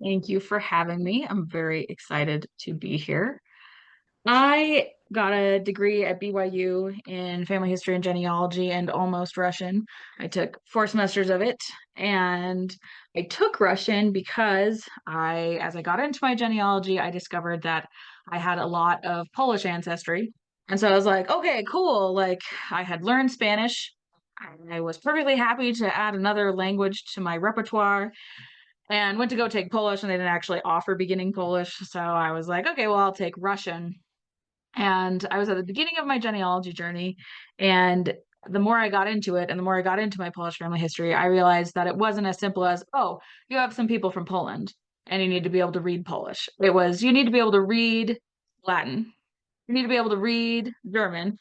Thank you for having me. I'm very excited to be here. I got a degree at BYU in Family History and Genealogy and almost Russian. I took 4 semesters of it, and I took Russian because as I got into my genealogy, I discovered that I had a lot of Polish ancestry. And so I was like, okay, cool. Like I had learned Spanish. I was perfectly happy to add another language to my repertoire and went to go take Polish, and they didn't actually offer beginning Polish. So I was like, okay, well, I'll take Russian. And I was at the beginning of my genealogy journey. And the more I got into it and the more I got into my Polish family history, I realized that it wasn't as simple as, oh, you have some people from Poland and you need to be able to read Polish. It was, you need to be able to read Latin. You need to be able to read German.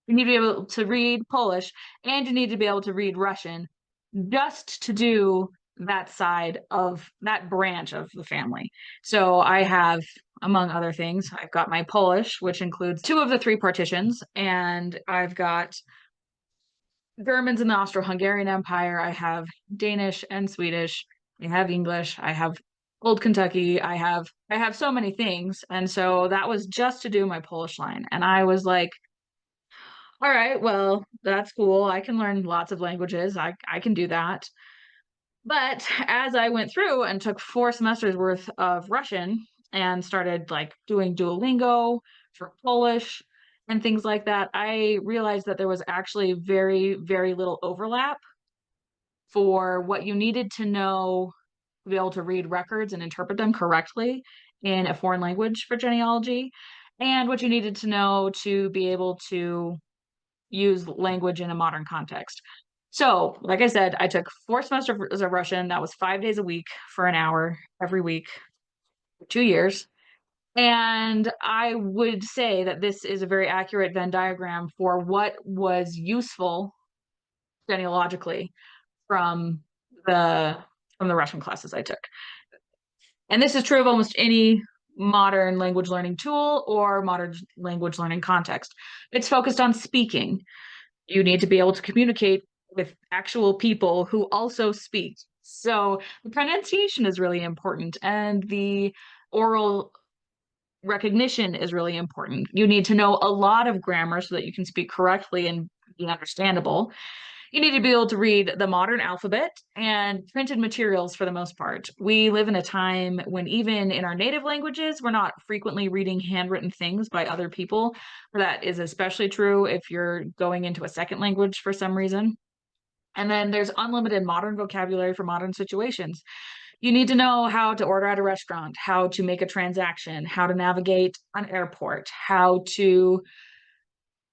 You need to be able to read Polish, and you need to be able to read Russian just to do that side of that branch of the family. So I have, among other things, I've got my Polish, which includes two of the three partitions, and I've got Germans in the Austro-Hungarian Empire. I have Danish and Swedish. I have English. I have Old Kentucky. I have so many things. And so that was just to do my Polish line. And I was like, all right, well, that's cool. I can learn lots of languages. I can do that. But as I went through and took 4 semesters worth of Russian and started like doing Duolingo for Polish and things like that, I realized that there was actually very, very little overlap for what you needed to know to be able to read records and interpret them correctly in a foreign language for genealogy, and what you needed to know to be able to use language in a modern context. So, like I said, I took 4 semesters of Russian. That was 5 days a week for an hour every week for 2 years. And I would say that this is a very accurate Venn diagram for what was useful genealogically from the from the Russian classes I took. And this is true of almost any modern language learning tool or modern language learning context. It's focused on speaking. You need to be able to communicate with actual people who also speak. So the pronunciation is really important, and the oral recognition is really important. You need to know a lot of grammar so that you can speak correctly and be understandable. You need to be able to read the modern alphabet and printed materials for the most part. We live in a time when, even in our native languages, we're not frequently reading handwritten things by other people. That is especially true if you're going into a second language for some reason. And then there's unlimited modern vocabulary for modern situations. You need to know how to order at a restaurant, how to make a transaction, how to navigate an airport, how to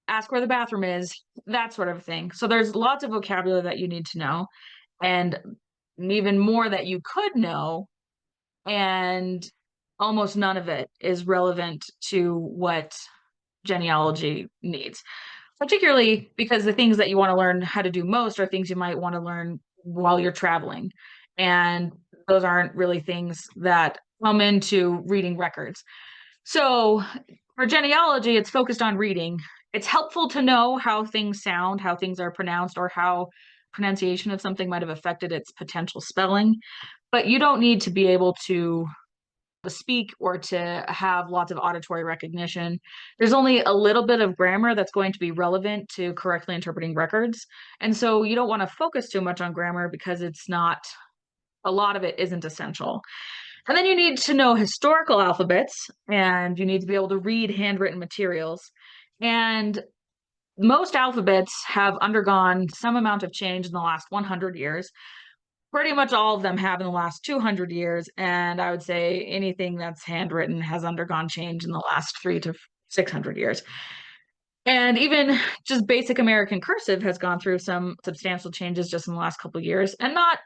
ask where the bathroom is, that sort of thing. So there's lots of vocabulary that you need to know, and even more that you could know, and almost none of it is relevant to what genealogy needs, particularly because the things that you want to learn how to do most are things you might want to learn while you're traveling. And those aren't really things that come into reading records. So for genealogy, it's focused on reading. It's helpful to know how things sound, how things are pronounced, or how pronunciation of something might have affected its potential spelling. But you don't need to be able to speak or to have lots of auditory recognition. There's only a little bit of grammar that's going to be relevant to correctly interpreting records. And so you don't want to focus too much on grammar because it's not, a lot of it isn't essential. And then you need to know historical alphabets, and you need to be able to read handwritten materials. And most alphabets have undergone some amount of change in the last 100 years. Pretty much all of them have in the last 200 years. And I would say anything that's handwritten has undergone change in the last 300 to 600 years. And even just basic American cursive has gone through some substantial changes just in the last couple of years, and not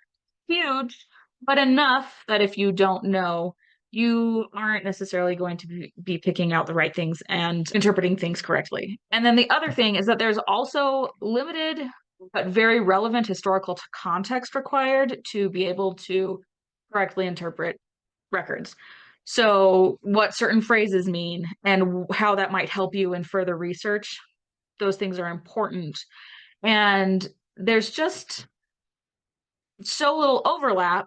huge, but enough that if you don't know, you aren't necessarily going to be picking out the right things and interpreting things correctly. And then the other thing is that there's also limited but very relevant historical context required to be able to correctly interpret records. So, what certain phrases mean and how that might help you in further research, those things are important. And there's just so little overlap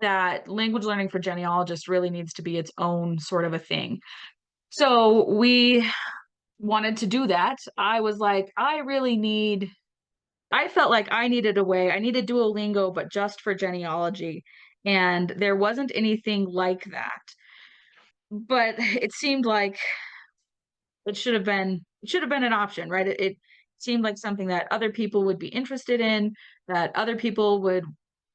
that language learning for genealogists really needs to be its own sort of a thing. So we wanted to do that. I was like, I felt like I needed a way. I needed Duolingo, but just for genealogy. And there wasn't anything like that. But it seemed like it should have been an option, right? It seemed like something that other people would be interested in, that other people would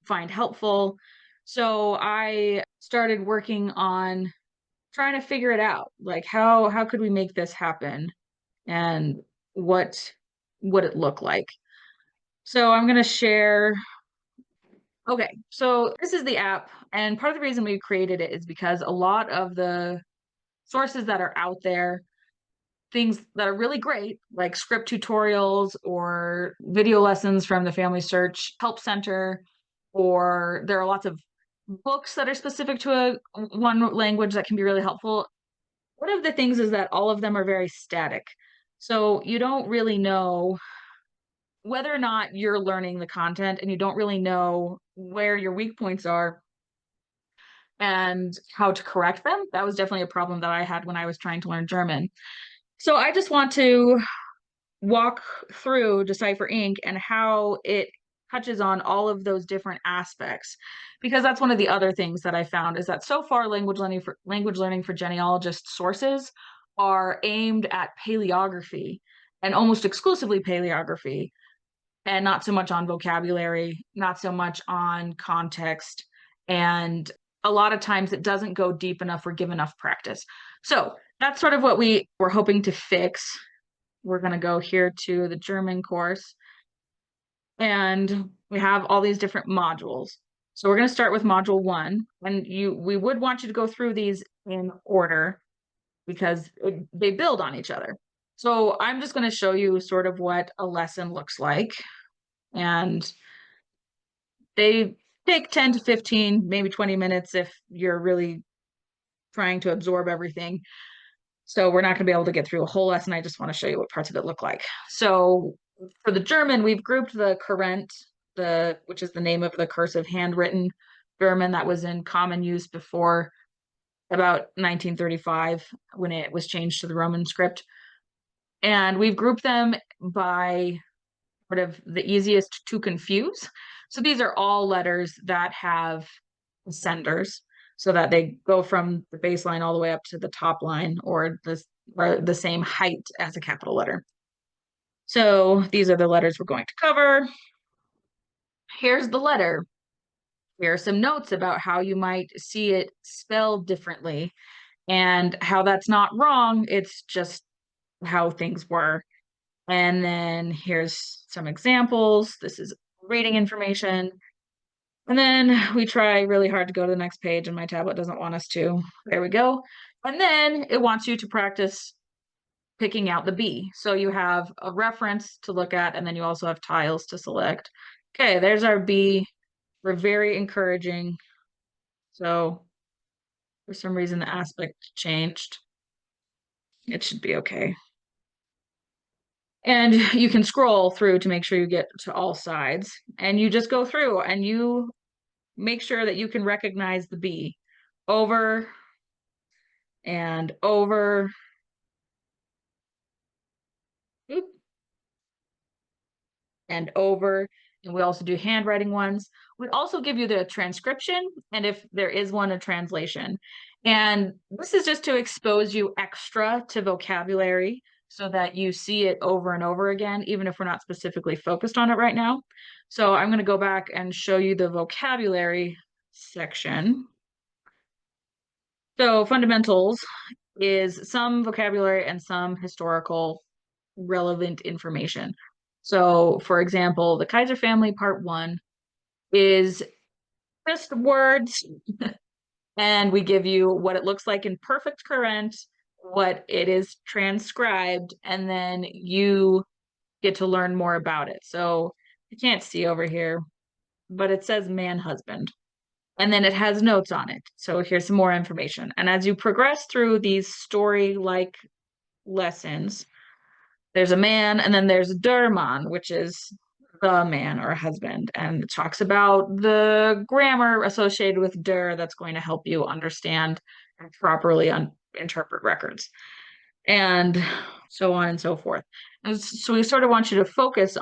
find helpful. So I started working on trying to figure it out. Like how could we make this happen and what would it look like? So I'm going to share. Okay, so this is the app, and part of the reason we created it is because a lot of the sources that are out there, things that are really great, like script tutorials or video lessons from the Family Search Help Center, or there are lots of books that are specific to one language that can be really helpful. One of the things is that all of them are very static. So you don't really know whether or not you're learning the content, and you don't really know where your weak points are and how to correct them. That was definitely a problem that I had when I was trying to learn German. So I just want to walk through DecipherInk and how it touches on all of those different aspects, because that's one of the other things that I found is that so far language learning for genealogist sources are aimed at paleography and almost exclusively paleography, and not so much on vocabulary, not so much on context, and a lot of times it doesn't go deep enough or give enough practice. So that's sort of what we were hoping to fix. We're going to go here to the German course, and we have all these different modules. So we're going to start with module 1, and we would want you to go through these in order because they build on each other. So I'm just going to show you sort of what a lesson looks like, and they take 10 to 15, maybe 20 minutes if you're really trying to absorb everything. So we're not going to be able to get through a whole lesson. I just want to show you what parts of it look like. So for the German, we've grouped the Kurrent, which is the name of the cursive handwritten German that was in common use before about 1935 when it was changed to the Roman script. And we've grouped them by sort of the easiest to confuse. So these are all letters that have ascenders, so that they go from the baseline all the way up to the top line, or the same height as a capital letter. So these are the letters we're going to cover. Here's the letter. Here are some notes about how you might see it spelled differently and how that's not wrong. It's just how things were. And then here's some examples. This is reading information. And then we try really hard to go to the next page, and my tablet doesn't want us to. There we go. And then it wants you to practice picking out the B. So you have a reference to look at, and then you also have tiles to select. Okay, there's our B. We're very encouraging. So for some reason, the aspect changed. It should be okay. And you can scroll through to make sure you get to all sides. And you just go through and you make sure that you can recognize the B over and over. Oop, and over. And we also do handwriting ones. We also give you the transcription, and if there is one, a translation. And this is just to expose you extra to vocabulary so that you see it over and over again, even if we're not specifically focused on it right now. So I'm going to go back and show you the vocabulary section. So fundamentals is some vocabulary and some historical relevant information. So, for example, the Kaiser family part 1 is just words, and we give you what it looks like in perfect current, what it is transcribed, and then you get to learn more about it. So, you can't see over here, but it says man husband, and then it has notes on it. So, here's some more information. And as you progress through these story-like lessons, there's a man, and then there's der Mann, which is the man or husband, and it talks about the grammar associated with der that's going to help you understand and properly interpret records, and so on and so forth. And so we sort of want you to focus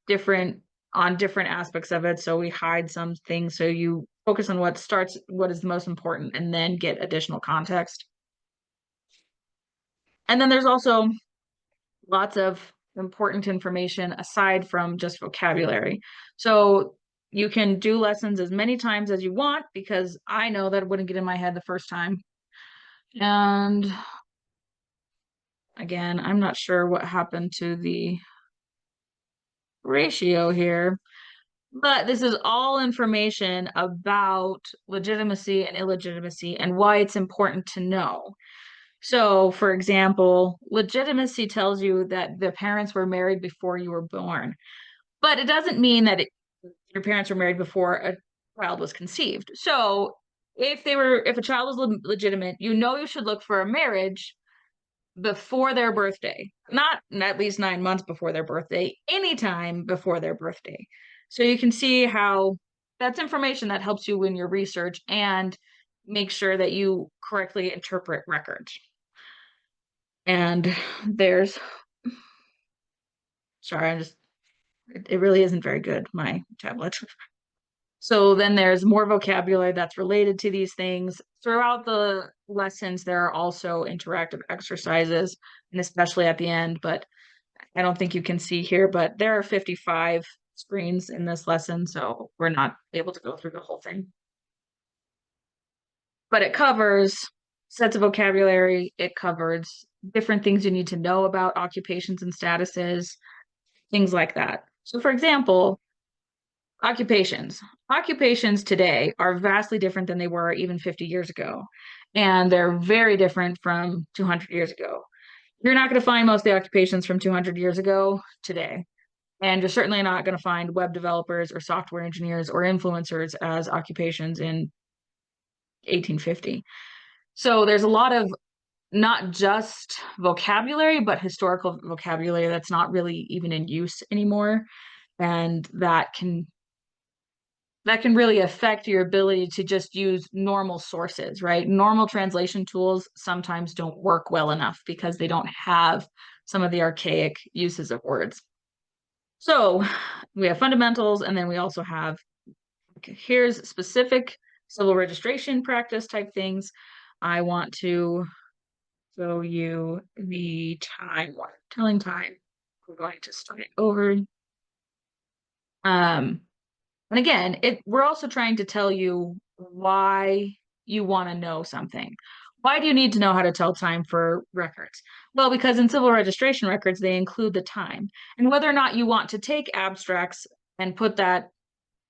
different on different aspects of it. So we hide some things so you focus on what is the most important, and then get additional context. And then there's also lots of important information aside from just vocabulary. So you can do lessons as many times as you want, because I know that it wouldn't get in my head the first time. And again, I'm not sure what happened to the ratio here, but this is all information about legitimacy and illegitimacy and why it's important to know. So, for example, legitimacy tells you that the parents were married before you were born, but it doesn't mean that your parents were married before a child was conceived. So, if a child was legitimate, you should look for a marriage before their birthday, not at least 9 months before their birthday, anytime before their birthday. So you can see how that's information that helps you in your research and make sure that you correctly interpret records. And there's, sorry, it really isn't very good, my tablet. So then there's more vocabulary that's related to these things. Throughout the lessons, there are also interactive exercises, and especially at the end, but I don't think you can see here, but there are 55 screens in this lesson, so we're not able to go through the whole thing. But it covers sets of vocabulary, it covers different things you need to know about occupations and statuses, things like that. So for example, occupations. Occupations today are vastly different than they were even 50 years ago, and they're very different from 200 years ago. You're not going to find most of the occupations from 200 years ago today. And you're certainly not going to find web developers or software engineers or influencers as occupations in 1850. So there's a lot of not just vocabulary, but historical vocabulary that's not really even in use anymore. And that can really affect your ability to just use normal sources, right? Normal translation tools sometimes don't work well enough because they don't have some of the archaic uses of words. So we have fundamentals, and then we also have, here's specific civil registration practice type things. I want to show you the time one, telling time. We're going to start it over. And again, we're also trying to tell you why you want to know something. Why do you need to know how to tell time for records? Well, because in civil registration records, they include the time. And whether or not you want to take abstracts and put that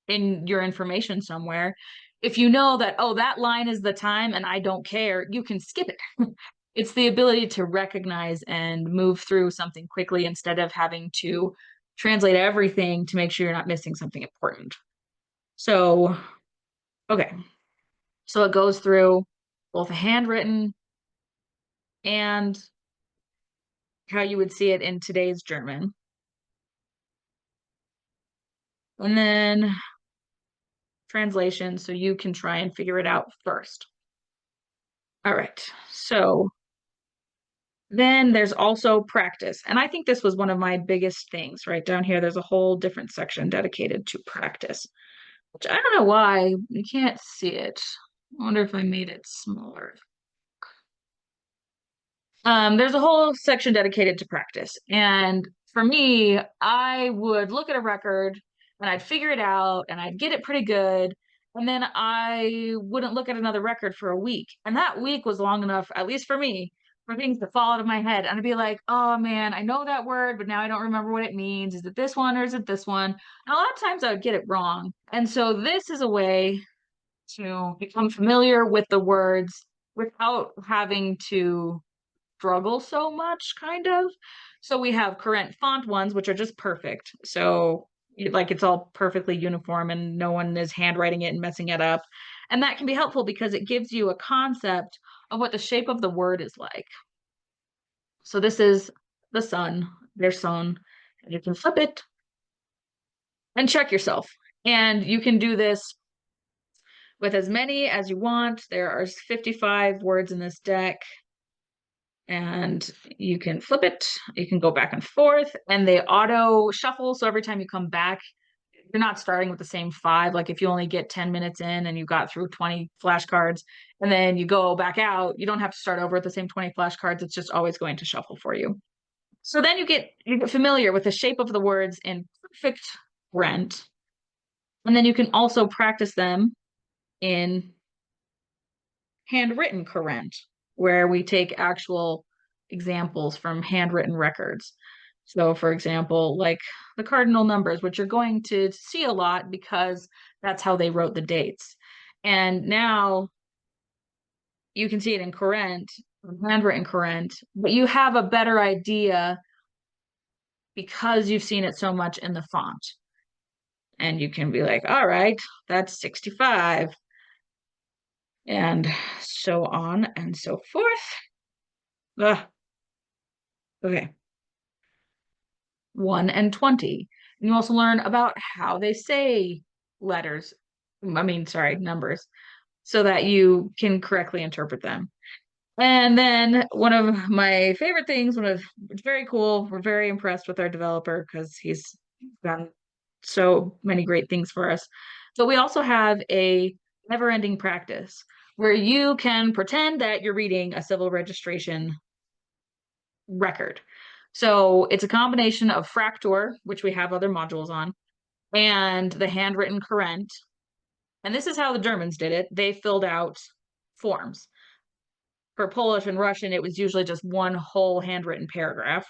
in your information somewhere, if you know that, oh, that line is the time and I don't care, you can skip it. It's the ability to recognize and move through something quickly instead of having to translate everything to make sure you're not missing something important. So, okay. So it goes through both handwritten and how you would see it in today's German. And then translation, so you can try and figure it out first. All right. So then there's also practice. And I think this was one of my biggest things right down here. There's a whole different section dedicated to practice, which I don't know why you can't see it. I wonder if I made it smaller. There's a whole section dedicated to practice. And for me, I would look at a record and I'd figure it out and I'd get it pretty good. And then I wouldn't look at another record for a week. And that week was long enough, at least for me, for things to fall out of my head. And I'd be like, oh man, I know that word, but now I don't remember what it means. Is it this one or is it this one? And a lot of times I would get it wrong. And so this is a way to become familiar with the words without having to struggle so much, kind of. So we have current font ones, which are just perfect. So like it's all perfectly uniform and no one is handwriting it and messing it up. And that can be helpful because it gives you a concept of what the shape of the word is like. So this is the sun, their sun, and you can flip it and check yourself. And you can do this with as many as you want. There are 55 words in this deck, and you can flip it. You can go back and forth, and they auto shuffle. So every time you come back, you're not starting with the same five. Like if you only get 10 minutes in and you got through 20 flashcards and then you go back out, you don't have to start over with the same 20 flashcards. It's just always going to shuffle for you. So then you get familiar with the shape of the words in perfect rent. And then you can also practice them in handwritten current, where we take actual examples from handwritten records. So, for example, like the cardinal numbers, which you're going to see a lot because that's how they wrote the dates. And now you can see it in current, handwritten current, but you have a better idea because you've seen it so much in the font. And you can be like, all right, that's 65, and so on and so forth. Ugh. Okay. 1 and 20. And you also learn about how they say letters. I mean, sorry, numbers, so that you can correctly interpret them. And then one of my favorite things, it's very cool. We're very impressed with our developer because he's done so many great things for us. But we also have a never-ending practice where you can pretend that you're reading a civil registration record. So it's a combination of Fractor, which we have other modules on, and the handwritten current. And this is how the Germans did it. They filled out forms. For Polish and Russian, it was usually just one whole handwritten paragraph,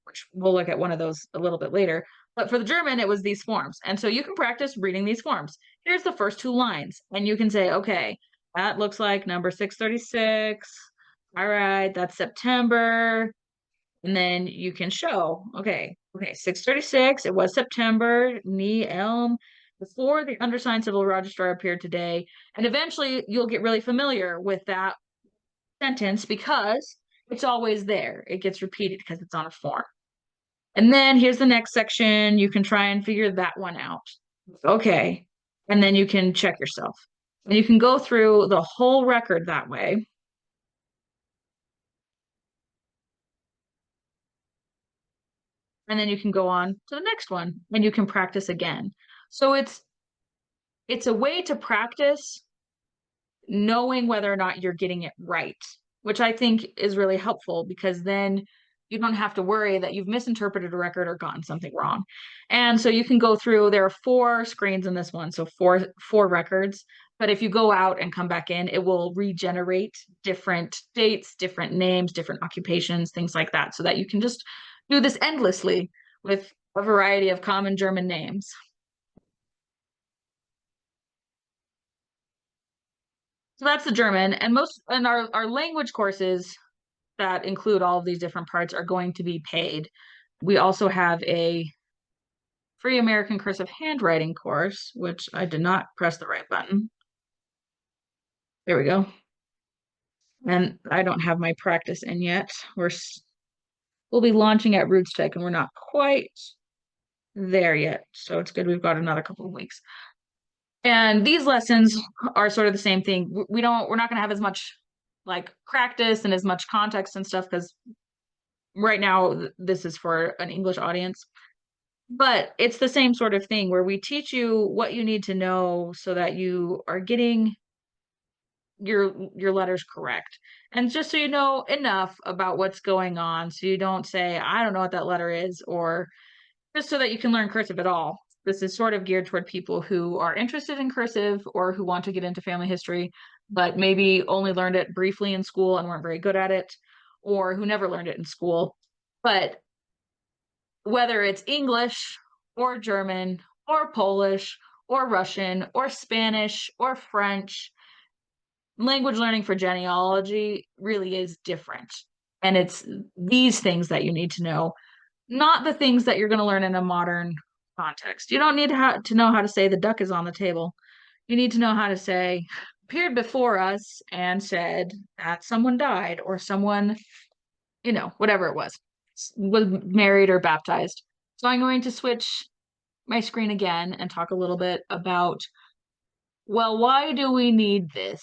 which we'll look at one of those a little bit later. But for the German, it was these forms. And so you can practice reading these forms. Here's the first two lines. And you can say, okay, that looks like number 636. All right, that's September. And then you can show, okay, 636, it was September, knee elm, before the undersigned civil registrar appeared today. And eventually you'll get really familiar with that sentence because it's always there. It gets repeated because it's on a form. And then here's the next section. You can try and figure that one out. Okay. And then you can check yourself. And you can go through the whole record that way. And then you can go on to the next one and you can practice again. So it's a way to practice knowing whether or not you're getting it right, which I think is really helpful because then you don't have to worry that you've misinterpreted a record or gotten something wrong. And so you can go through, there are 4 screens in this one, so four records. But if you go out and come back in, it will regenerate different dates, different names, different occupations, things like that, so that you can just do this endlessly with a variety of common German names. So that's the German, and our language courses that include all of these different parts are going to be paid. We also have a free American cursive handwriting course, which I did not press the right button. There we go. And I don't have my practice in yet. We'll be launching at Roots Tech, and we're not quite there yet. So it's good we've got another couple of weeks. And these lessons are sort of the same thing. We're not going to have as much like practice and as much context and stuff because right now this is for an English audience. But it's the same sort of thing where we teach you what you need to know so that you are getting your letters correct. And just so you know enough about what's going on so you don't say, I don't know what that letter is, or just so that you can learn cursive at all. This is sort of geared toward people who are interested in cursive or who want to get into family history, but maybe only learned it briefly in school and weren't very good at it, or who never learned it in school. But whether it's English or German or Polish or Russian or Spanish or French, language learning for genealogy really is different. And it's these things that you need to know, not the things that you're going to learn in a modern context. You don't need to know how to say the duck is on the table. You need to know how to say appeared before us and said that someone died or someone, whatever it was married or baptized. So I'm going to switch my screen again and talk a little bit about, well, why do we need this?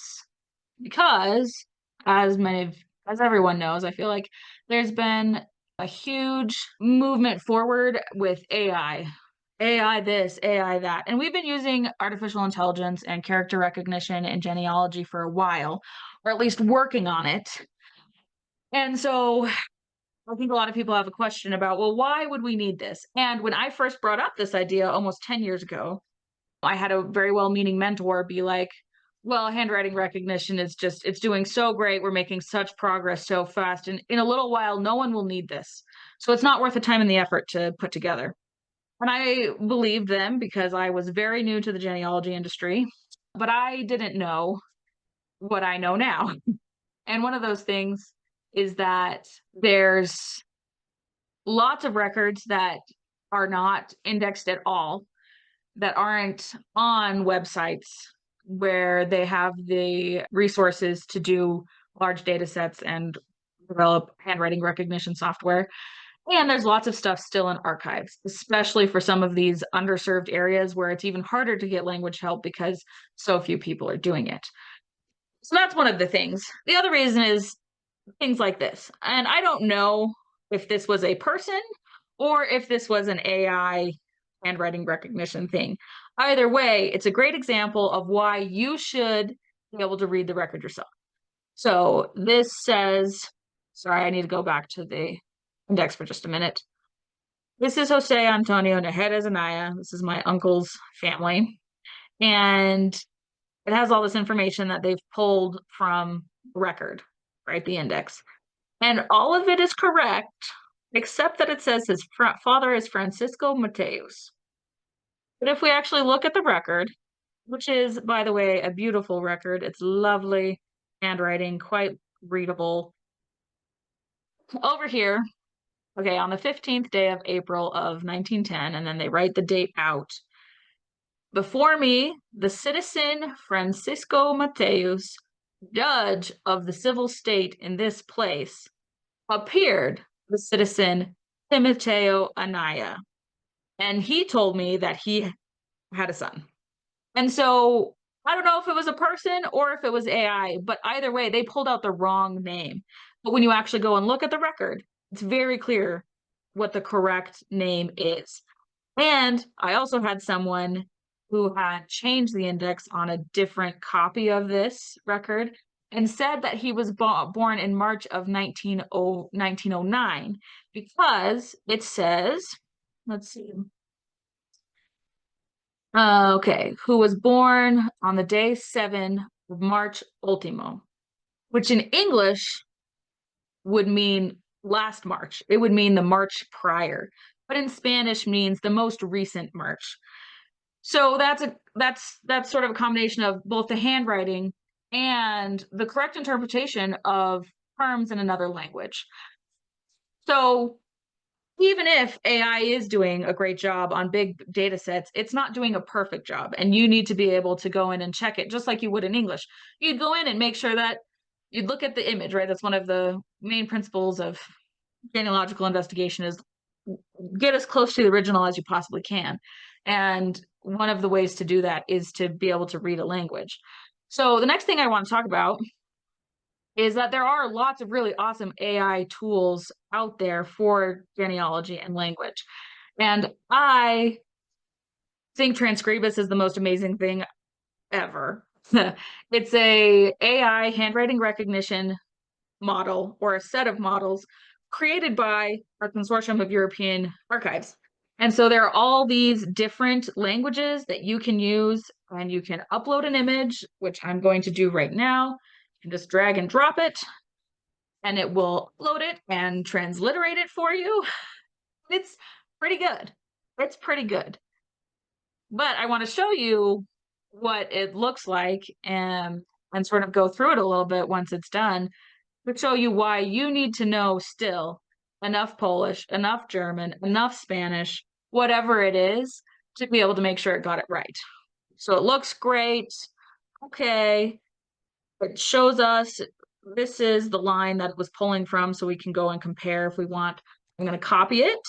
Because as everyone knows, I feel like there's been a huge movement forward with AI. AI this, AI that. And we've been using artificial intelligence and character recognition in genealogy for a while, or at least working on it. And so I think a lot of people have a question about, well, why would we need this? And when I first brought up this idea almost 10 years ago, I had a very well-meaning mentor be like, well, handwriting recognition is just, it's doing so great. We're making such progress so fast. And in a little while, no one will need this. So it's not worth the time and the effort to put together. And I believed them because I was very new to the genealogy industry, but I didn't know what I know now. And one of those things is that there's lots of records that are not indexed at all, that aren't on websites where they have the resources to do large data sets and develop handwriting recognition software. And there's lots of stuff still in archives, especially for some of these underserved areas where it's even harder to get language help because so few people are doing it. So that's one of the things. The other reason is things like this. And I don't know if this was a person or if this was an AI handwriting recognition thing. Either way, it's a great example of why you should be able to read the record yourself. So this says, sorry, I need to go back to the index for just a minute. This is Jose Antonio Najeres Anaya. This is my uncle's family. And it has all this information that they've pulled from record, right? The index. And all of it is correct, except that it says his father is Francisco Mateus. But if we actually look at the record, which is, by the way, a beautiful record, it's lovely handwriting, quite readable. Over here, okay, on the 15th day of April of 1910, and then they write the date out. Before me, the citizen Francisco Mateus, judge of the civil state in this place, appeared the citizen Timoteo Anaya. And he told me that he had a son. And so I don't know if it was a person or if it was AI, but either way, they pulled out the wrong name. But when you actually go and look at the record, it's very clear what the correct name is. And I also had someone who had changed the index on a different copy of this record and said that he was born in March of 1909 because it says, let's see, okay, who was born on the day 7 of March ultimo, which in English would mean last March. It would mean the March prior, but in Spanish means the most recent March. So that's sort of a combination of both the handwriting and the correct interpretation of terms in another language. So even if AI is doing a great job on big data sets, it's not doing a perfect job. And you need to be able to go in and check it just like you would in English. You'd go in and make sure that you'd look at the image, right? That's one of the main principles of genealogical investigation is get as close to the original as you possibly can. And one of the ways to do that is to be able to read a language. So the next thing I want to talk about is that there are lots of really awesome AI tools out there for genealogy and language. And I think Transkribus is the most amazing thing ever. It's a AI handwriting recognition model or a set of models created by a consortium of European archives. And so there are all these different languages that you can use, and you can upload an image, which I'm going to do right now. You can just drag and drop it, and it will upload it and transliterate it for you. It's pretty good. It's pretty good. But I want to show you what it looks like and sort of go through it a little bit once it's done to show you why you need to know still enough Polish, enough German, enough Spanish, whatever it is, to be able to make sure it got it right. So it looks great. Okay. It shows us this is the line that it was pulling from, so we can go and compare if we want. I'm going to copy it,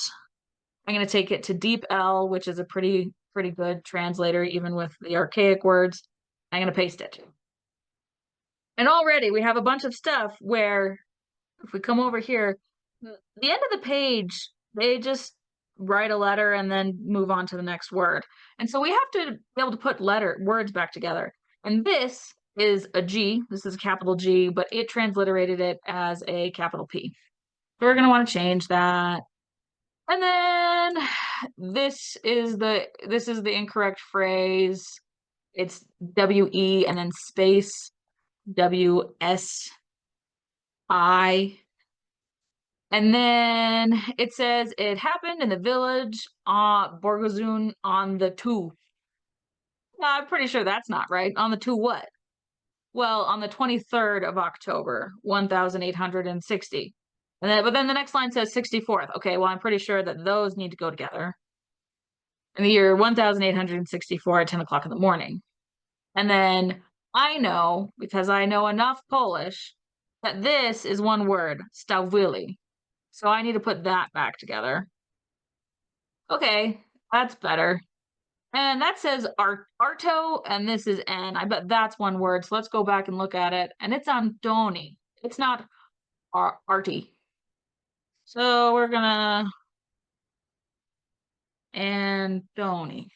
I'm going to take it to Deep L, which is a pretty good translator, even with the archaic words. I'm going to paste it. And already we have a bunch of stuff where if we come over here, the end of the page, they just write a letter and then move on to the next word. And so we have to be able to put words back together. And this is a G. This is a capital G, but it transliterated it as a capital P. So we're going to want to change that. And then this is the incorrect phrase. It's W-E and then space W-S-I. And then it says it happened in the village Borgozun on the 2. I'm pretty sure that's not right. On the 2 what? Well, on the 23rd of October, 1860. But then the next line says 64th. Okay, well, I'm pretty sure that those need to go together. In the year 1864 at 10 o'clock in the morning. And then I know, because I know enough Polish, that this is one word, stawili. So I need to put that back together. Okay, that's better. And that says Arto, and this is N. I bet that's one word. So let's go back and look at it. And it's Antoni. It's not Arty. So we're gonna Antoni.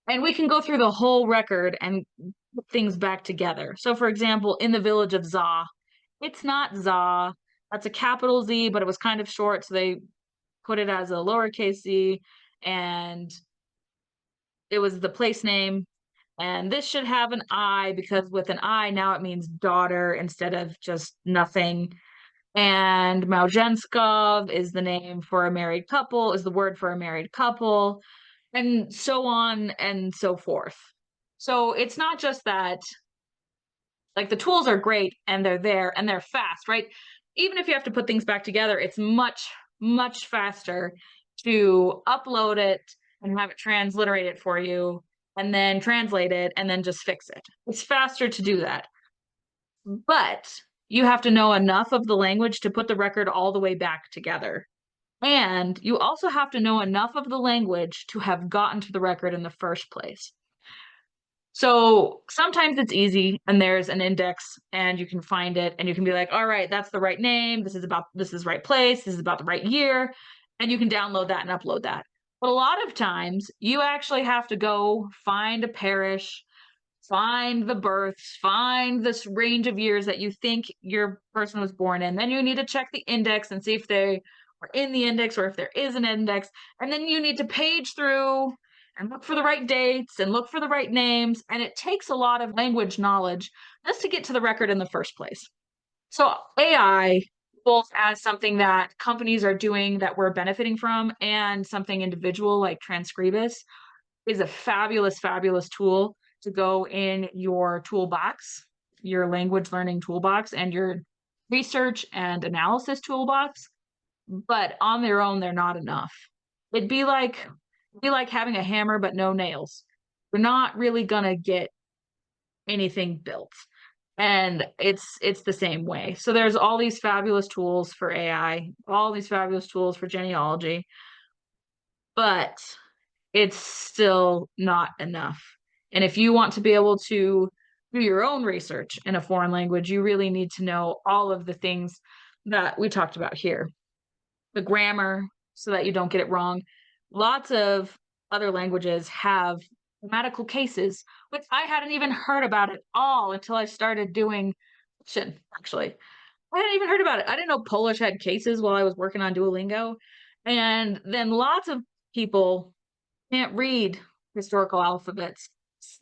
And we can go through the whole record and put things back together. So for example, in the village of Za, it's not Za. That's a capital Z, but it was kind of short, so they put it as a lowercase z, and it was the place name. And this should have an I because with an I now it means daughter instead of just nothing. And Małżeńska is the name for a married couple, is the word for a married couple, and so on and so forth. So it's not just that, like, the tools are great and they're there and they're fast, right? Even if you have to put things back together, it's much faster to upload it and have it transliterate it for you and then translate it and then just fix it. It's faster to do that. But you have to know enough of the language to put the record all the way back together. And you also have to know enough of the language to have gotten to the record in the first place. So sometimes it's easy and there's an index and you can find it and you can be like, all right, that's the right name. This is the right place. This is about the right year. And you can download that and upload that. But a lot of times you actually have to go find a parish, find the births, find this range of years that you think your person was born in. Then you need to check the index and see if they are in the index or if there is an index. And then you need to page through and look for the right dates and look for the right names. And it takes a lot of language knowledge just to get to the record in the first place. So AI, both as something that companies are doing that we're benefiting from and something individual like Transcribus, is a fabulous tool to go in your toolbox, your language learning toolbox, and your research and analysis toolbox. But on their own, they're not enough. It'd be like having a hammer but no nails. We're not really gonna get anything built. And it's the same way. So there's all these fabulous tools for AI, all these fabulous tools for genealogy, but it's still not enough. And if you want to be able to do your own research in a foreign language, you really need to know all of the things that we talked about here. The grammar, so that you don't get it wrong. Lots of other languages have grammatical cases, which I hadn't even heard about at all until I started doing fiction, actually. I hadn't even heard about it. I didn't know Polish had cases while I was working on Duolingo. And then lots of people can't read historical alphabets.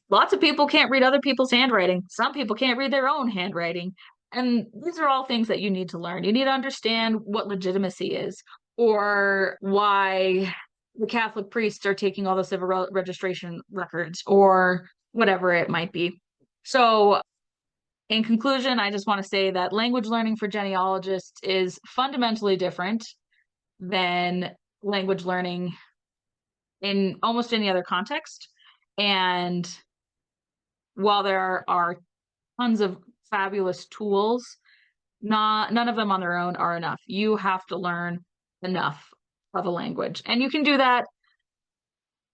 Lots of people can't read other people's handwriting. Some people can't read their own handwriting. And these are all things that you need to learn. You need to understand what legitimacy is, or why the Catholic priests are taking all the civil registration records, or whatever it might be. So, in conclusion, I just want to say that language learning for genealogists is fundamentally different than language learning in almost any other context. And while there are tons of fabulous tools, none of them on their own are enough. You have to learn enough of a language. And you can do that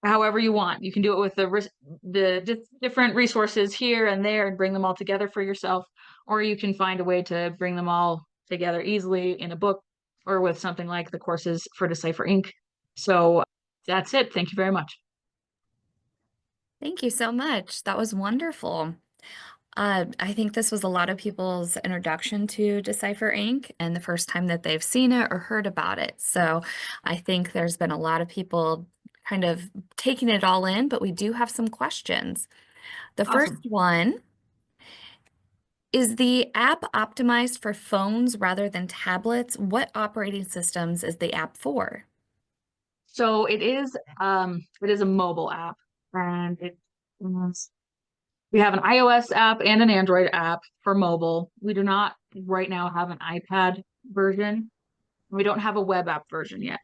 however you want. You can do it with the different resources here and there and bring them all together for yourself, or you can find a way to bring them all together easily in a book or with something like the courses for DecipherInk. So that's it. Thank you very much. Thank you so much. That was wonderful. I think this was a lot of people's introduction to Decipher Inc. and the first time that they've seen it or heard about it. So I think there's been a lot of people kind of taking it all in, but we do have some questions. The first Awesome. one, is the app optimized for phones rather than tablets? What operating systems is the app for? So it is a mobile app, and we have an iOS app and an Android app for mobile. We do not right now have an iPad version. We don't have a web app version yet.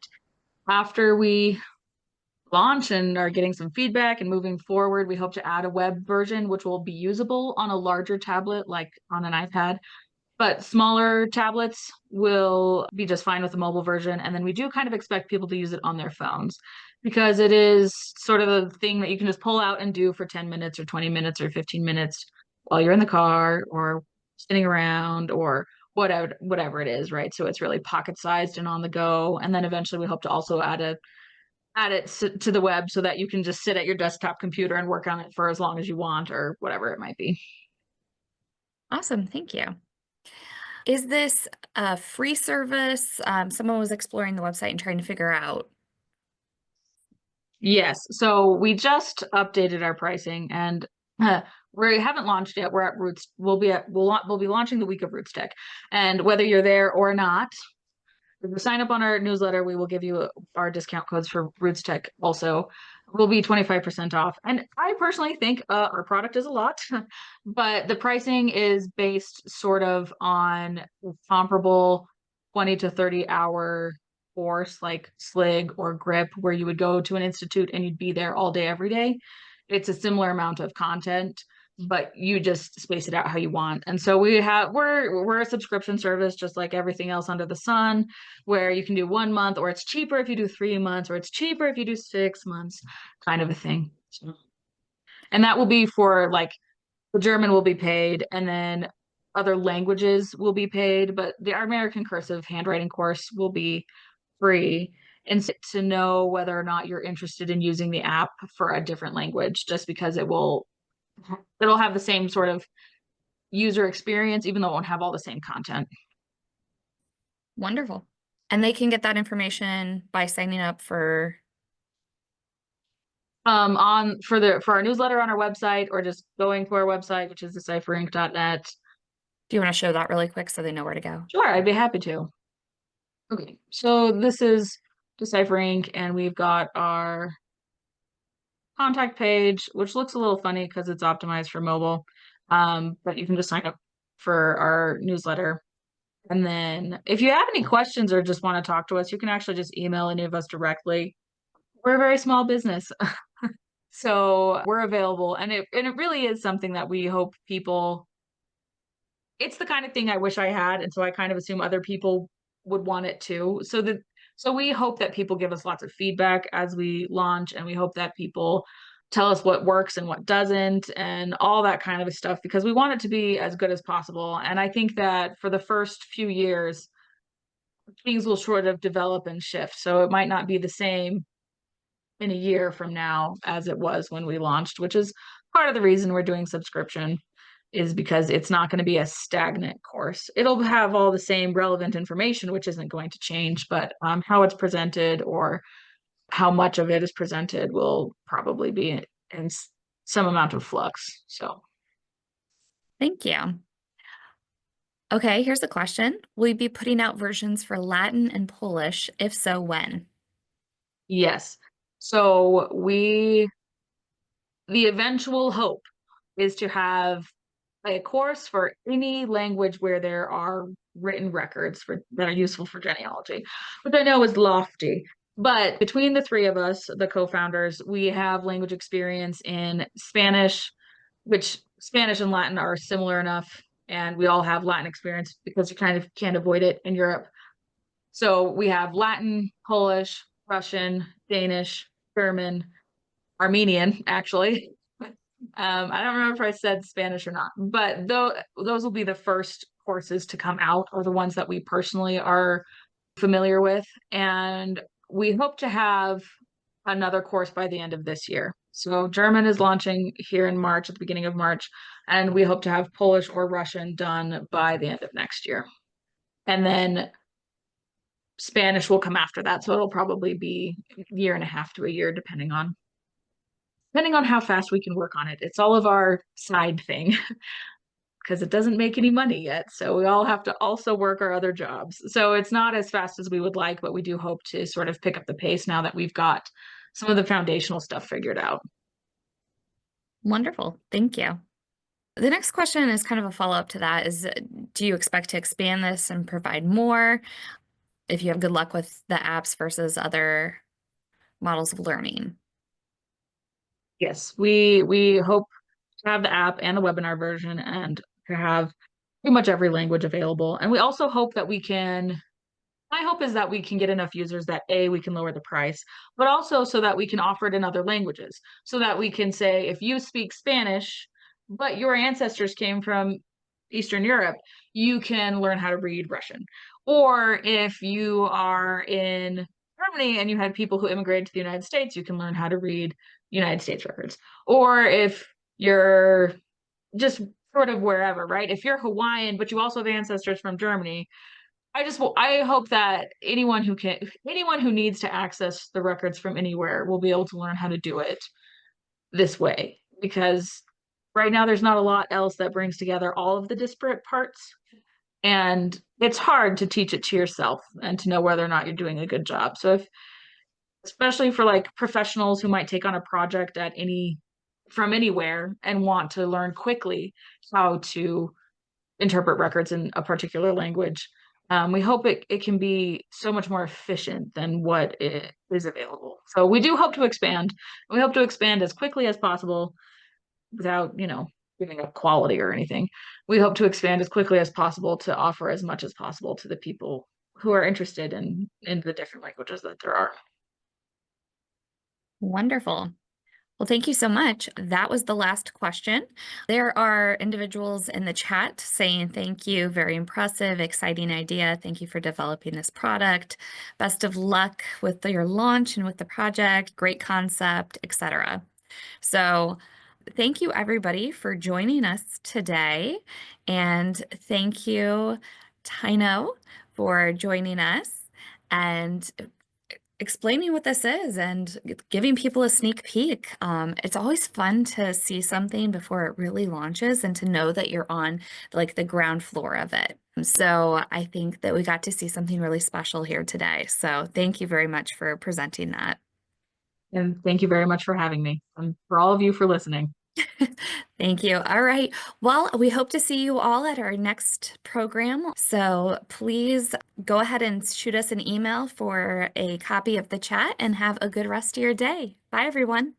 After we launch and are getting some feedback and moving forward, we hope to add a web version, which will be usable on a larger tablet, like on an iPad. But smaller tablets will be just fine with the mobile version. And then we do kind of expect people to use it on their phones because it is sort of a thing that you can just pull out and do for 10 minutes or 20 minutes or 15 minutes while you're in the car or sitting around or whatever it is, right? So it's really pocket sized and on the go. And then eventually we hope to also add it to the web so that you can just sit at your desktop computer and work on it for as long as you want or whatever it might be. Awesome, thank you. Is this a free service? Someone was exploring the website and trying to figure out. Yes. So we just updated our pricing and we haven't launched yet. We're at Roots. We'll be launching the week of Roots Tech. And whether you're there or not, if you sign up on our newsletter, we will give you our discount codes for Roots Tech also. Will be 25% off. And I personally think our product is a lot, but the pricing is based sort of on comparable 20 to 30 hour course like SLIG or GRIP, where you would go to an institute and you'd be there all day, every day. It's a similar amount of content, but you just space it out how you want. And so we're a subscription service just like everything else under the sun, where you can do 1 month, or it's cheaper if you do 3 months, or it's cheaper if you do 6 months, kind of a thing. So, and that will be for like the German will be paid, and then other languages will be paid, but the American cursive handwriting course will be free. And so to know whether or not you're interested in using the app for a different language, just because it'll have the same sort of user experience, even though it won't have all the same content. Wonderful. And they can get that information by signing up for. On for our newsletter on our website, or just going to our website, which is decipherink.net. Do you want to show that really quick so they know where to go? Sure, I'd be happy to. Okay, so this is DecipherInk, and we've got our contact page, which looks a little funny because it's optimized for mobile. But you can just sign up for our newsletter. And then if you have any questions or just want to talk to us, you can actually just email any of us directly. We're a very small business. So we're available, and it really is something that we hope people, it's the kind of thing I wish I had, and so I kind of assume other people would want it too. So we hope that people give us lots of feedback as we launch, and we hope that people tell us what works and what doesn't and all that kind of stuff, because we want it to be as good as possible. And I think that for the first few years, things will sort of develop and shift. So it might not be the same in a year from now as it was when we launched, which is part of the reason we're doing subscription, is because it's not going to be a stagnant course. It'll have all the same relevant information, which isn't going to change, but how it's presented or how much of it is presented will probably be in some amount of flux. So, Thank you. Okay, here's a question. Will you be putting out versions for Latin and Polish? If so, when? yes. So, the eventual hope is to have a course for any language where there are written records that are useful for genealogy, which I know is lofty. But between the three of us, the co-founders, we have language experience in Spanish, which Spanish and Latin are similar enough, and we all have Latin experience because you kind of can't avoid it in Europe. So we have Latin, Polish, Russian, Danish, German, Armenian, actually. I don't remember if I said Spanish or not, but those will be the first courses to come out, or the ones that we personally are familiar with. And we hope to have another course by the end of this year. So German is launching here in March, at the beginning of March, and we hope to have Polish or Russian done by the end of next year. And then Spanish will come after that. So it'll probably be a year and a half to a year, depending on how fast we can work on it. It's all of our side thing because it doesn't make any money yet. So we all have to also work our other jobs. So it's not as fast as we would like, but we do hope to sort of pick up the pace now that we've got some of the foundational stuff figured out. Wonderful. Thank you. The next question is kind of a follow-up to that is, do you expect to expand this and provide more if you have good luck with the apps versus other models of learning? Yes, we hope to have the app and the webinar version and to have pretty much every language available. And we also hope that we can, my hope is that we can get enough users that A, we can lower the price, but also so that we can offer it in other languages. So that we can say, if you speak Spanish, but your ancestors came from Eastern Europe, you can learn how to read Russian. Or if you are in Germany and you had people who immigrated to the United States, you can learn how to read United States records. Or if you're just sort of wherever, right? If you're Hawaiian, but you also have ancestors from Germany, I hope that anyone who needs to access the records from anywhere will be able to learn how to do it this way, because right now there's not a lot else that brings together all of the disparate parts, and it's hard to teach it to yourself and to know whether or not you're doing a good job. So if, especially for like professionals who might take on a project from anywhere and want to learn quickly how to interpret records in a particular language, we hope it can be so much more efficient than what it is available. So we do hope to expand. We hope to expand as quickly as possible without, giving up quality or anything. We hope to expand as quickly as possible to offer as much as possible to the people who are interested in the different languages that there are. Wonderful. Well, thank you so much. That was the last question. There are individuals in the chat saying thank you, very impressive, exciting idea. Thank you for developing this product. Best of luck with your launch and with the project. Great concept, etc. So thank you everybody for joining us today. And thank you, Taieno, for joining us and explaining what this is and giving people a sneak peek. It's always fun to see something before it really launches and to know that you're on like the ground floor of it. So I think that we got to see something really special here today. So thank you very much for presenting that. And thank you very much for having me, and for all of you for listening. Thank you. All right. Well, we hope to see you all at our next program. So please go ahead and shoot us an email for a copy of the chat and have a good rest of your day. Bye, everyone.